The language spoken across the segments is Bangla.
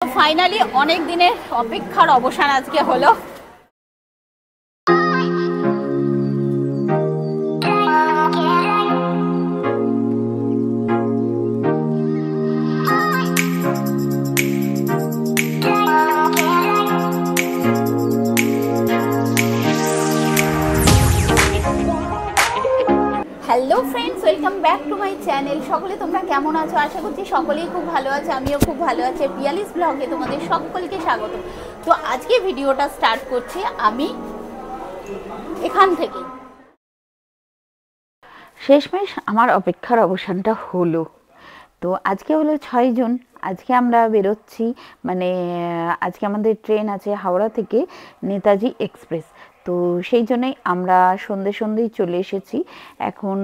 ফাইনালি অনেক দিনের অপেক্ষার অবসান আজকে হলো। Hello friends, welcome back to my channel. সকলে তোমরা কেমন আছো? আশা করছি সকলেই খুব ভালো আছে, আমিও খুব ভালো আছি। পিয়ালিস ব্লগে তোমাদের সকলকে স্বাগত। তো আজকে ভিডিওটা স্টার্ট করছি আমি এখান থেকে। শেষমেশ আমার অপেক্ষার অবসানটা হলো। তো আজকে হলো 6 জুন। আজকে আমরা বেরোচ্ছি, মানে আজকে আমাদের ট্রেন আছে হাওড়া থেকে নেতাজি এক্সপ্রেস। তো সেই জন্যই আমরা সন্ধেই চলে এসেছি। এখন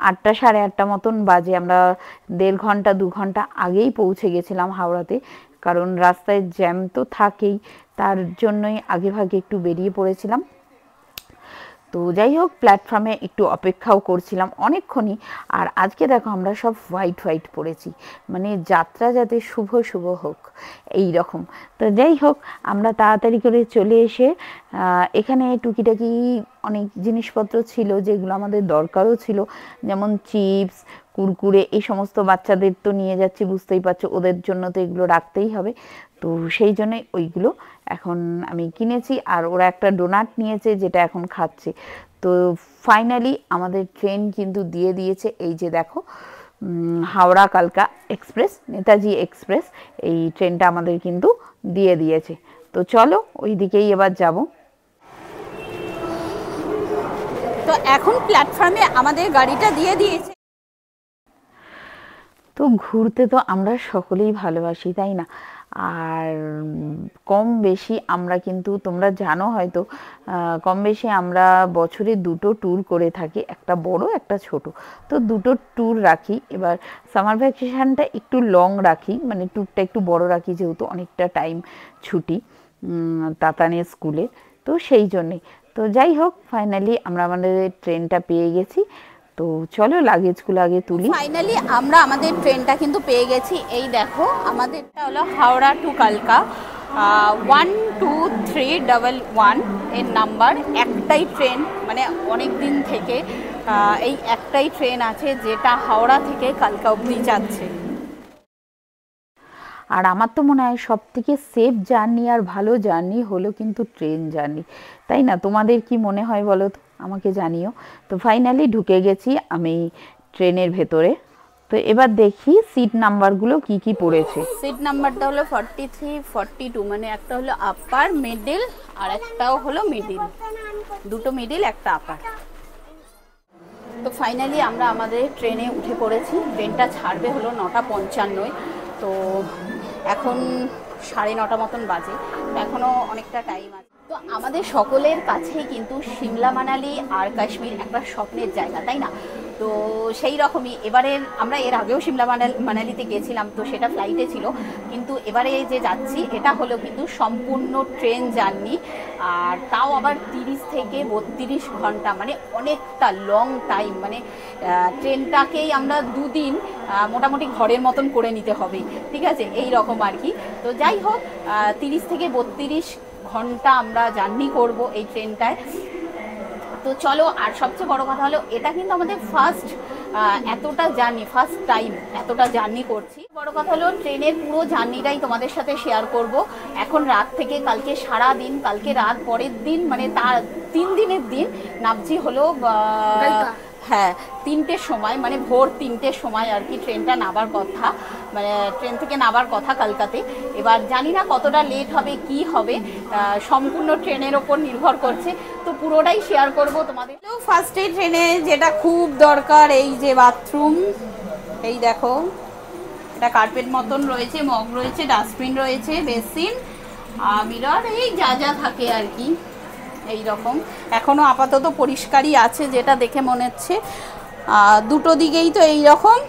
8টা সাড়ে 8টা মতন বাজে। আমরা 1.5 ঘন্টা 2 ঘন্টা আগেই পৌঁছে গেছিলাম হাওড়াতে, কারণ রাস্তায় জ্যাম তো থাকেই, তার জন্যই আগে ভাগে একটু বেরিয়ে পড়েছিলাম। তো যাই হোক, প্ল্যাটফর্মে একটু অপেক্ষাও করছিলাম অনেকক্ষণই। আর আজকে দেখো আমরা সব হোয়াইট পরেছি, মানে যাত্রা যাতে শুভ শুভ হোক এই রকম। তো যাই হোক, আমরা তাড়াতাড়ি করে চলে এসে এখানে টুকিটাকি অনেক জিনিসপত্র ছিল যেগুলো আমাদের দরকারও ছিল, যেমন চিপস, কুরকুরে, এই সমস্ত বাচ্চাদের তো নিয়ে যাচ্ছি, বুঝতেই পারছো, ওদের জন্য তো এগুলো রাখতেই হবে। তো সেই জন্যই ওইগুলো এখন আমি কিনেছি। আর ওরা একটা ডোনাট নিয়েছে যেটা এখন খাচ্ছে। তো ফাইনালি আমাদের ট্রেন কিন্তু দিয়ে দিয়েছে। এই যে দেখো, হাওড়া কালকা এক্সপ্রেস, নেতাজি এক্সপ্রেস, এই ট্রেনটা আমাদের কিন্তু দিয়ে দিয়েছে। তো চলো ওই দিকেই এবার যাব। তো এখন প্ল্যাটফর্মে আমাদের গাড়িটা দিয়ে দিয়েছে। তো ঘুরতে তো আমরা সকলেই ভালোবাসি, তাই না? আর কম বেশি আমরা কিন্তু, তোমরা জানো হয়তো, কম বেশি আমরা বছরে 2টো ট্যুর করে থাকি, একটা বড় একটা ছোট। তো 2টো ট্যুর রাখি। এবার সামার ভ্যাকেশানটা একটু লং রাখি, মানে ট্যুরটা একটু বড় রাখি, যেহেতু অনেকটা টাইম ছুটি তাতানের স্কুলে। তো সেই জন্যে। তো যাই হোক, ফাইনালি আমরা আমাদের ট্রেনটা পেয়ে গেছি। তো চলো লাগেজগুলো আগে তুলি। ফাইনালি আমরা আমাদের ট্রেনটা কিন্তু পেয়ে গেছি। এই দেখো, আমাদেরটা হলো হাওড়া টু কালকা 12311 এর নাম্বার। একটাই ট্রেন, মানে অনেক দিন থেকে এই একটাই ট্রেন আছে যেটা হাওড়া থেকে কালকা অবধি যাচ্ছে। আর আমার তো মনে হয় সব থেকে সেফ জার্নি আর ভালো জার্নি হলো কিন্তু ট্রেন জার্নি, তাই না? তোমাদের কি মনে হয় বলো তো, আমাকে জানিও। তো ফাইনালি ঢুকে গেছি আমি ট্রেনের ভেতরে। তো এবার দেখি সিট নাম্বারগুলো কি কি পড়েছে। সিট নাম্বারটা হলো 43, 42, মানে একটা হলো আপার, মিডিল, আর একটাও হলো মিডিল। 2টো মিডিল, একটা আপার। তো ফাইনালি আমরা আমাদের ট্রেনে উঠে পড়েছি। ট্রেনটা ছাড়বে হলো 9:55। তো এখন 9:30 মতন বাজে, এখনও অনেকটা টাইম আছে। তো আমাদের সকলের কাছেই কিন্তু সিমলা মানালি আর কাশ্মীর একটা স্বপ্নের জায়গা, তাই না? তো সেই রকমই এবারে আমরা এর আগেও সিমলা মানালিতে গেছিলাম, তো সেটা ফ্লাইটে ছিল, কিন্তু এবারে যে যাচ্ছি এটা হলো কিন্তু সম্পূর্ণ ট্রেন জার্নি। আর তাও আবার 30 থেকে 32 ঘন্টা, মানে অনেকটা লং টাইম। মানে ট্রেনটাকেই আমরা 2 দিন মোটামুটি ঘরের মতন করে নিতে হবে, ঠিক আছে, এই রকম আর কি। তো যাই হোক, 30 থেকে 32 ঘন্টা আমরা জার্নি করব এই ট্রেনটায়। তো চলো, আর সবচেয়ে বড় কথা হলো এটা কিন্তু আমাদের ফার্স্ট এতটা জার্নি, ফার্স্ট টাইম এতটা জার্নি করছি। বড় কথা হলো ট্রেনের পুরো জার্নিটাই তোমাদের সাথে শেয়ার করব। এখন রাত থেকে কালকে সারা দিন, কালকে রাত, পরের দিন, মানে তার 3 দিনের দিন নামছি হলো হ্যাঁ 3টের সময়, মানে ভোর 3টের সময় আর কি ট্রেনটা নামার কথা, মানে ট্রেন থেকে নামার কথা কালকাতে। এবার জানি না কতটা লেট হবে, কি হবে, সম্পূর্ণ ট্রেনের ওপর নির্ভর করছে। তো পুরোটাই শেয়ার করব তোমাদের। তো ফার্স্টে ট্রেনে যেটা খুব দরকার, এই যে বাথরুম, এই দেখো, এটা কার্পেট মতন রয়েছে, মগ রয়েছে, ডাস্টবিন রয়েছে, বেসিন, মিরর, এই যা যা থাকে আর কি এই রকম। এখনো আপাতত পরিষ্কারই আছে যেটা দেখে মনে হচ্ছে। 2টো দিকেই তো এই রকম।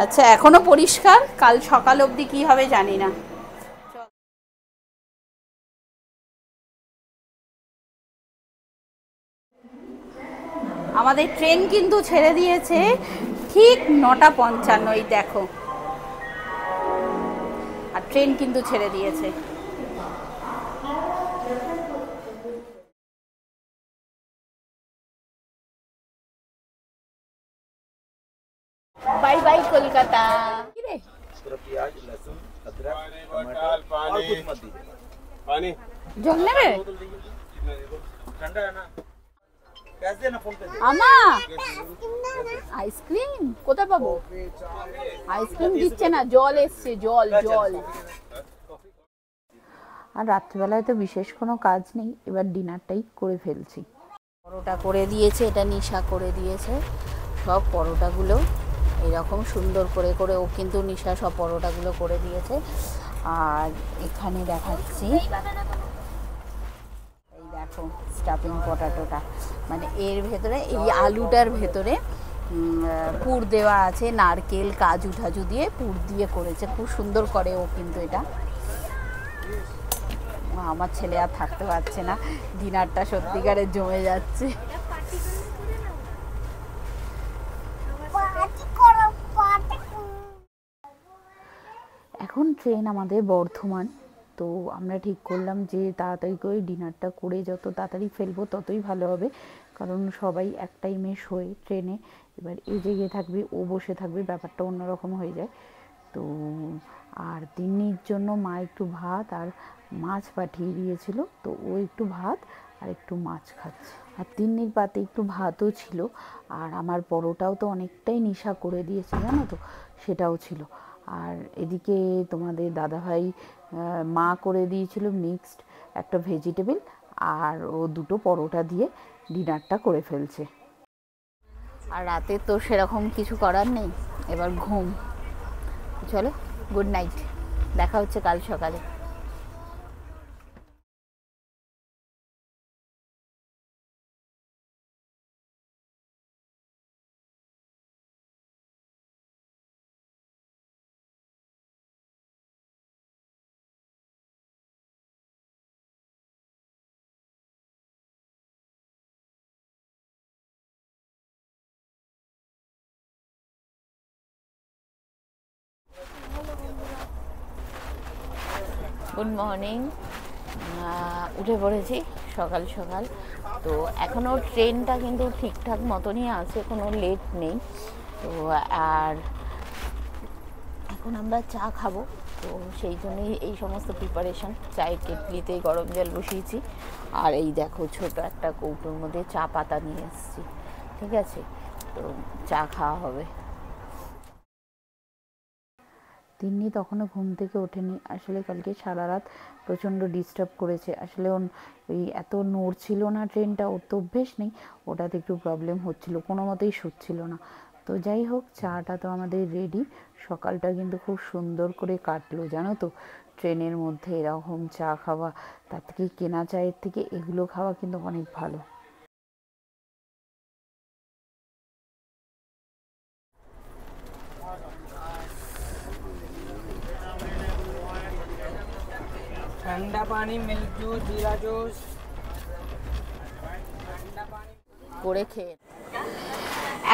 আচ্ছা, এখনো পরিষ্কার, কাল সকাল অবধি কি হবে জানি না। আমাদের ট্রেন কিন্তু ছেড়ে দিয়েছে ঠিক 9:55, দেখো ট্রেন কিন্তু ছেড়ে দিয়েছে। Bye bye Kolkata. प्याज लहसुन अदरक टमाटर और कुछ मत दीजिए। पानी जल নেবে ठंडा है ना कैसे ना फोन पे আমা আইসক্রিম কোথায় পাবো? আইসক্রিম দিচ্ছে না, জল এসছে, জল জল। আর রাত্রিবেলায় তো বিশেষ কোনো কাজ নেই, এবার ডিনারটাই করে ফেলছি। পরোটা করে দিয়েছে, এটা নিশা করে দিয়েছে সব পরোটাগুলো এরকম সুন্দর করে করে, ও কিন্তু নিশা সব পরোটাগুলো করে দিয়েছে। আর এখানে দেখাচ্ছি, এই দেখো স্টাফিং পটাটোটা, মানে এর ভেতরে এই আলুটার ভেতরে পুর দেওয়া আছে, নারকেল কাজু টাজু দিয়ে পুর দিয়ে করেছে, খুব সুন্দর করে ও কিন্তু এটা। আমার ছেলে আর থাকতে পারছে না, ডিনারটা সত্যিকারের জমে যাচ্ছে। এখন ট্রেন আমাদের বর্ধমান, তো আমরা ঠিক করলাম যে তাড়াতাড়ি করে ডিনারটা করে যত তাড়াতাড়ি ফেলবো ততই ভালো হবে, কারণ সবাই এক টাইমে শোয় ট্রেনে, এবার এ জেগে থাকবে ও বসে থাকবে, ব্যাপারটা অন্যরকম হয়ে যায়। তো আর তিন্নির জন্য মা একটু ভাত আর মাছ পাঠিয়ে দিয়েছিল, তো ও একটু ভাত আর একটু মাছ খাচ্ছে। আর তিন্নির পাতে একটু ভাতও ছিল, আর আমার পরোটাও তো অনেকটাই নিশা করে দিয়েছে জানো তো, সেটাও ছিল। আর এদিকে তোমাদের দাদাভাই মা করে দিয়েছিল মিক্সড একটা ভেজিটেবল, আর ও দুটো পরোটা দিয়ে ডিনারটা করে ফেলছে। আর রাতে তো সেরকম কিছু করার নেই, এবার ঘুম। চলো গুড নাইট, দেখা হচ্ছে কাল সকালে। গুড মর্নিং, উঠে পড়েছি সকাল সকাল। তো এখনও ট্রেনটা কিন্তু ঠিকঠাক মতনই আছে, কোনো লেট নেই। তো আর এখন আমরা চা খাবো, তো সেই জন্যই এই সমস্ত প্রিপারেশন। চায়ের কেটলিতে গরম জল বসিয়েছি, আর এই দেখো ছোট একটা কৌটোর মধ্যে চা পাতা নিয়ে এসেছি, ঠিক আছে, তো চা খাওয়া হবে। তিন্নি তখনও ঘুম থেকে ওঠেনি, আসলে কালকে সারা রাত প্রচণ্ড ডিস্টার্ব করেছে। আসলে ওই এত নড়ছিল না ট্রেনটা, ওর তো অভ্যেস নেই, ওটাতে একটু প্রবলেম হচ্ছিল, কোনো মতেই শুচ্ছিল না। তো যাই হোক, চাটা তো আমাদের রেডি। সকালটা কিন্তু খুব সুন্দর করে কাটলো জানো তো, ট্রেনের মধ্যে এরকম চা খাওয়া, তার থেকে কেনা চায়ের থেকে এগুলো খাওয়া কিন্তু অনেক ভালো। ठंडा पानी, मिल्क जूस, जीरा जूस করে খেয়ে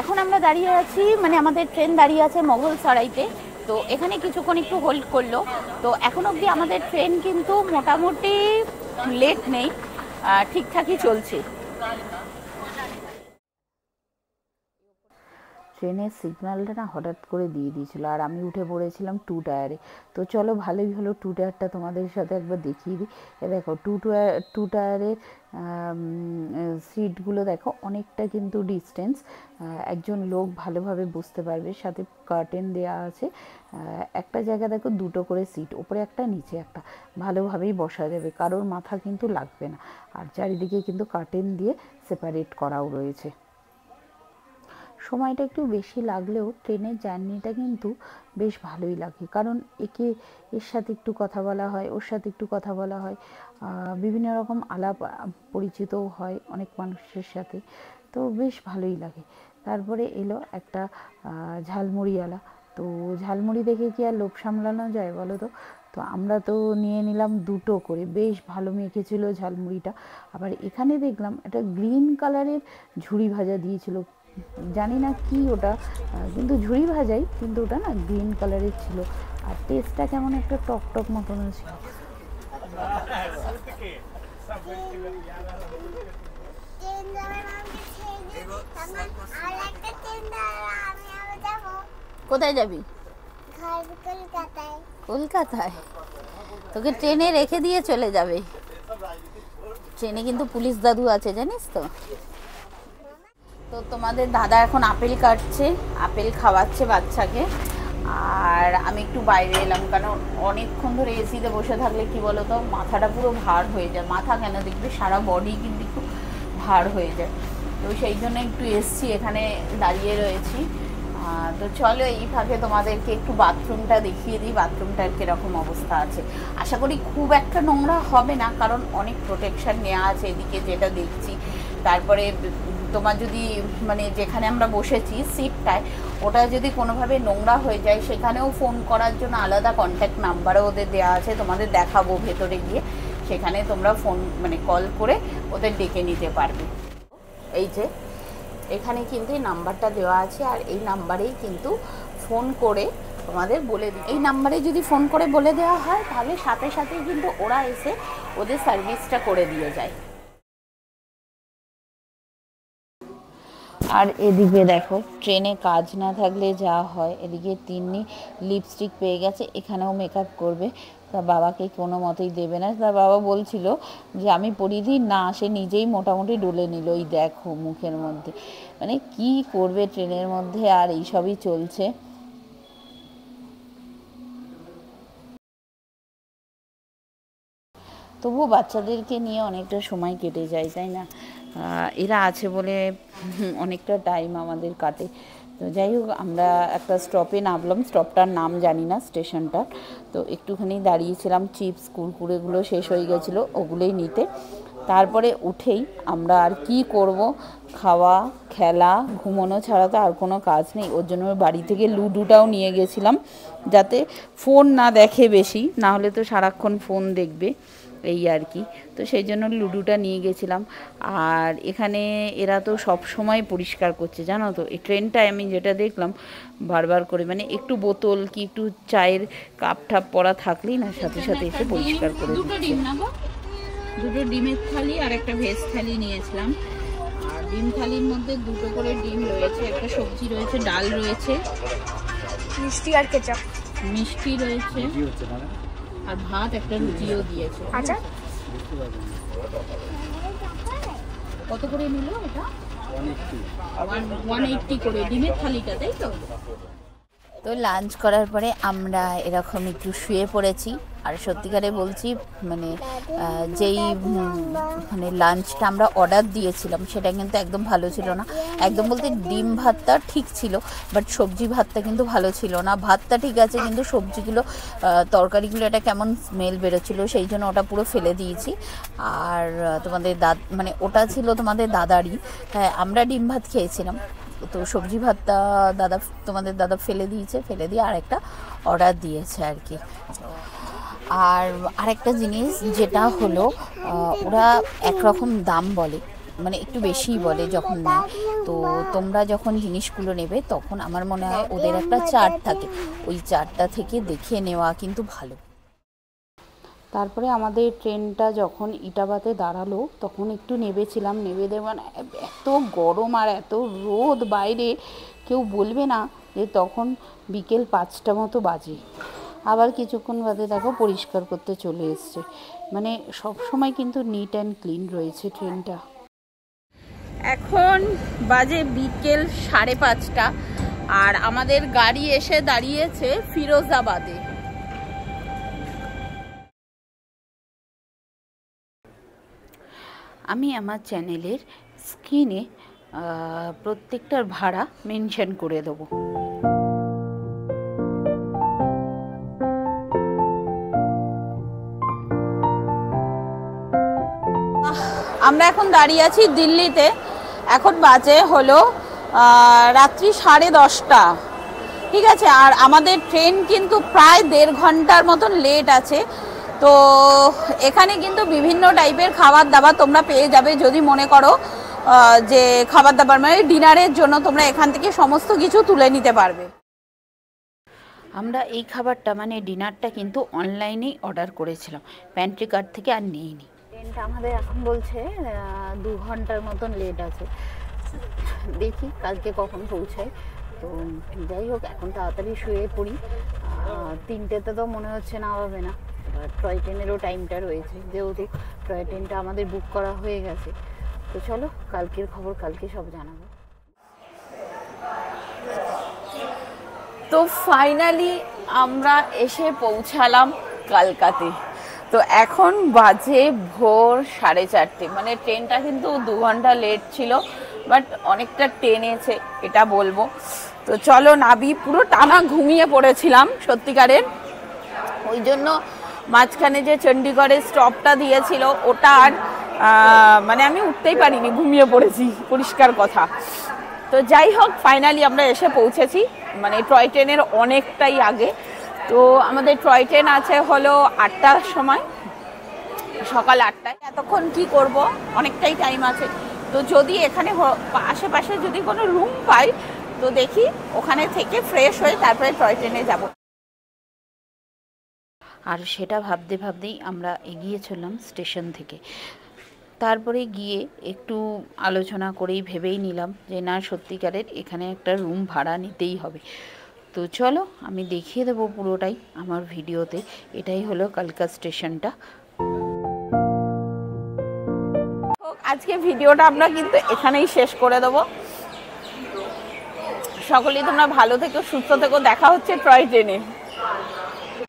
এখন আমরা দাঁড়িয়ে আছি, মানে আমাদের ট্রেন দাঁড়িয়ে আছে মোগলসরাইতে। তো এখানে কিছুক্ষণ একটু হোল্ড করলো, তো এখন অবধি আমাদের ট্রেন কিন্তু মোটামুটি লেট নেই, ঠিকঠাকই চলছে। ট্রেনের সিগন্যালটা না হঠাৎ করে দিয়ে দিয়েছিলো, আর আমি উঠে পড়েছিলাম টু টায়ারে। তো চলো ভালোই হলো, টু টায়ারটা তোমাদের সাথে একবার দেখিয়ে দিই। এ দেখো টু টায়ারের সিটগুলো দেখো অনেকটা কিন্তু ডিস্টেন্স, একজন লোক ভালোভাবে বুঝতে পারবে, সাথে কার্টেন দেওয়া আছে। একটা জায়গা দেখো দুটো করে সিট, ওপরে একটা নিচে একটা, ভালোভাবেই বসা যাবে, কারোর মাথা কিন্তু লাগবে না। আর চারিদিকে কিন্তু কার্টেন দিয়ে সেপারেট করাও রয়েছে। সময়টা একটু বেশি লাগলেও ট্রেনের জার্নিটা কিন্তু বেশ ভালোই লাগে, কারণ এর সাথে একটু কথা বলা হয়, ওর সাথে একটু কথা বলা হয়, বিভিন্ন রকম আলাপ পরিচিতও হয় অনেক মানুষের সাথে, তো বেশ ভালোই লাগে। তারপরে এলো একটা ঝালমুড়িওয়ালা, তো ঝালমুড়ি দেখে কি আর লোভ সামলানো যায় বলো তো। তো আমরা তো নিয়ে নিলাম দুটো করে, বেশ ভালো মেখেছিল ঝালমুড়িটা। আবার এখানে দেখলাম একটা গ্রিন কালারের ঝুড়ি ভাজা দিয়েছিল, জানি না কি ওটা, কিন্তু ঝুড়ি ভাজাই, কিন্তু ওটা না গ্রিন কালারের ছিল, আর টেস্টটা কেমন একটা টক টক মতন ছিল। কোথায় যাবি? কলকাতায়? তোকে ট্রেনে রেখে দিয়ে চলে যাবে। ট্রেনে কিন্তু পুলিশ দাদু আছে, জানিস তো। তো তোমাদের দাদা এখন আপেল কাটছে, আপেল খাওয়াচ্ছে বাচ্চাকে, আর আমি একটু বাইরে এলাম, কারণ অনেকক্ষণ ধরে এসিতে বসে থাকলে কি বলো তো, মাথাটা পুরো ভার হয়ে যায়। মাথা কেন, দেখবে সারা বডি কিন্তু একটু ভার হয়ে যায়। তো সেই জন্য একটু এসছি, এখানে দাঁড়িয়ে রয়েছি। তো চলো এই ফাঁকে তোমাদেরকে একটু বাথরুমটা দেখিয়ে দিই, বাথরুমটার কীরকম অবস্থা আছে। আশা করি খুব একটা নোংরা হবে না, কারণ অনেক প্রোটেকশান নেওয়া আছে এদিকে যেটা দেখছি। তারপরে তোমার যদি মানে যেখানে আমরা বসেছি সিটটায়, ওটা যদি কোনোভাবে নোংরা হয়ে যায়, সেখানেও ফোন করার জন্য আলাদা কন্ট্যাক্ট নাম্বারও ওদের দেওয়া আছে, তোমাদের দেখাবো ভেতরে গিয়ে। সেখানে তোমরা ফোন মানে কল করে ওদের ডেকে নিতে পারবে। এই যে এখানে কিন্তু এই নাম্বারটা দেওয়া আছে, আর এই নাম্বারেই কিন্তু ফোন করে তোমাদের বলে দিই। এই নাম্বারে যদি ফোন করে বলে দেওয়া হয়, তাহলে সাথে সাথেই কিন্তু ওরা এসে ওদের সার্ভিসটা করে দিয়ে যায়। আর এদিকে দেখো, ট্রেনে কাজ না থাকলে যা হয়, এদিকে তিন্নি লিপস্টিক পেয়ে গেছে, এখানেও মেকআপ করবে। তা বাবাকে কোনো মতেই দেবে না, তা বাবা বলছিল যে আমি পরিয়ে দিই না, সে নিজেই মোটামুটি ডলে নিল। এই দেখো মুখের মধ্যে, মানে কি করবে ট্রেনের মধ্যে, আর এইসবই চলছে। তবুও বাচ্চাদেরকে নিয়ে অনেকটা সময় কেটে যায়, তাই না? এরা আছে বলে অনেকটা টাইম আমাদের কাটে। তো যাই হোক, আমরা একটা স্টপে নামলাম, স্টপটার নাম জানি না স্টেশনটার। তো একটুখানি দাঁড়িয়েছিলাম, চিপস কুরকুরেগুলো শেষ হয়ে গেছিলো, ওগুলোই নিতে। তারপরে উঠেই আমরা আর কি করব, খাওয়া, খেলা, ঘুমোনো ছাড়া তো আর কোনো কাজ নেই। ওর জন্য বাড়ি থেকে লুডোটাও নিয়ে গেছিলাম, যাতে ফোন না দেখে বেশি, না হলে তো সারাক্ষণ ফোন দেখবে, এই আর কি। তো সেই জন্য লুডোটা নিয়ে গেছিলাম। আর এখানে এরা তো সব সময় পরিষ্কার করছে, জানো তো। এই ট্রেনটায় আমি যেটা দেখলাম, বারবার করে মানে একটু বোতল কি একটু চায়ের কাপ ঠাপ পরা থাকলেই না, সাথে সাথে এসে পরিষ্কার করে দিচ্ছে। দুটো ডিমের থালি আর একটা ভেজ থালি নিয়েছিলাম। আর ডিম থালির মধ্যে দুটো করে ডিম রয়েছে, একটা সবজি রয়েছে, ডাল রয়েছে, মিষ্টি আর কেচাপ, মিষ্টি রয়েছে, আর ভাত, একটা রুটিও দিয়েছে। আচ্ছা, কত করে নিল এটা? 180 করে ডিমের থালিটা, তাই তো? তো লাঞ্চ করার পরে আমরা এরকম একটু শুয়ে পড়েছি। আর সত্যিকারে বলছি, মানে যেই মানে লাঞ্চটা আমরা অর্ডার দিয়েছিলাম, সেটা কিন্তু একদম ভালো ছিল না। একদম বলতে ডিম ভাতটা ঠিক ছিল, বাট সবজি ভাতটা কিন্তু ভালো ছিল না। ভাতটা ঠিক আছে, কিন্তু সবজিগুলো তরকারিগুলো এটা কেমন স্মেল বেরোচ্ছিলো, সেই জন্য ওটা পুরো ফেলে দিয়েছি। আর তোমাদের মানে ওটা ছিল তোমাদের দাদারই। হ্যাঁ, আমরা ডিম ভাত খেয়েছিলাম, তো সবজি ভাতটা তোমাদের দাদা ফেলে দিয়েছে, ফেলে দিয়ে আরেকটা অর্ডার দিয়েছে আর কি। আর আরেকটা জিনিস যেটা হলো, ওরা একরকম দাম বলে, মানে একটু বেশিই বলে যখন নেয়। তো তোমরা যখন জিনিসগুলো নেবে, তখন আমার মনে হয় ওদের একটা চার্ট থাকে, ওই চার্টটা থেকে দেখে নেওয়া কিন্তু ভালো। তারপরে আমাদের ট্রেনটা যখন ইটাবাতে দাঁড়ালো, তখন একটু নেবেছিলাম, নেবে দেওয়া এত গরম আর এত রোদ বাইরে, কেউ বলবে না যে তখন বিকেল 5টা মতো বাজে। আবার কিছুক্ষণ বাদে দেখো পরিষ্কার করতে চলে এসছে, মানে সব সময় কিন্তু নিট অ্যান্ড ক্লিন রয়েছে ট্রেনটা। এখন বাজে বিকেল 5:30, আর আমাদের গাড়ি এসে দাঁড়িয়েছে ফিরোজাবাদে। আমি আমার চ্যানেলের স্ক্রিনে প্রত্যেকটার ভাড়া মেনশন করে দেবো। আমরা এখন দাঁড়িয়ে আছি দিল্লিতে। এখন বাজে হলো রাত্রি 10:30, ঠিক আছে। আর আমাদের ট্রেন কিন্তু প্রায় 1.5 ঘন্টার মতন লেট আছে। তো এখানে কিন্তু বিভিন্ন টাইপের খাবার দাবার তোমরা পেয়ে যাবে, যদি মনে করো যে খাবার দাবার মানে ডিনারের জন্য তোমরা এখান থেকে সমস্ত কিছু তুলে নিতে পারবে। আমরা এই খাবারটা মানে ডিনারটা কিন্তু অনলাইনেই অর্ডার করেছিলাম, প্যান্ট্রি কার্ট থেকে আর নিইনি। ট্রেনটা আমাদের এখন বলছে 2 ঘন্টার মতন লেট আছে, দেখি কালকে কখন পৌঁছায়। তো যাই হোক, এখন তাড়াতাড়ি শুয়ে পড়ি, 3টেতে তো মনে হচ্ছে না হবে না। এবার টয় ট্রেনেরও টাইমটা রয়েছে, যেহেতু টয় ট্রেনটা আমাদের বুক করা হয়ে গেছে। তো চলো, কালকের খবর কালকে সব জানাবো। তো ফাইনালি আমরা এসে পৌঁছালাম কালকাতে। তো এখন বাজে ভোর 4:30, মানে ট্রেনটা কিন্তু 2 ঘন্টা লেট ছিল, বাট অনেকটা টেনেছে এটা বলবো। তো চলো নাবি, পুরো টানা ঘুমিয়ে পড়েছিলাম সত্যিকারের, ওই জন্য মাঝখানে যে চণ্ডীগড়ের স্টপটা দিয়েছিল ওটা আর মানে আমি উঠতেই পারিনি, ঘুমিয়ে পড়েছি, পরিষ্কার কথা। তো যাই হোক, ফাইনালি আমরা এসে পৌঁছেছি, মানে টয় ট্রেনের অনেকটাই আগে। তো আমাদের টয় ট্রেন আছে হলো 8টার সময়, সকাল 8টায়। এতক্ষণ কি করব, অনেকটাই টাইম আছে। তো যদি এখানে আশেপাশে যদি কোনো রুম পাই তো দেখি, ওখানে থেকে ফ্রেশ হয়ে তারপরে টয় ট্রেনে যাব। আর সেটা ভাবতে ভাবতেই আমরা এগিয়ে চললাম স্টেশন থেকে। তারপরে গিয়ে একটু আলোচনা করেই ভেবেই নিলাম যে না, সত্যিকারের এখানে একটা রুম ভাড়া নিতেই হবে। তো চলো, আমি দেখিয়ে দেবো পুরোটাই আমার ভিডিওতে। এটাই হলো কালকা স্টেশনটা। আজকে ভিডিওটা আমরা কিন্তু এখানেই শেষ করে দেবো। সকলেই তোমরা ভালো থেকো, সুস্থ থেকো, দেখা হচ্ছে টয় ট্রেনে।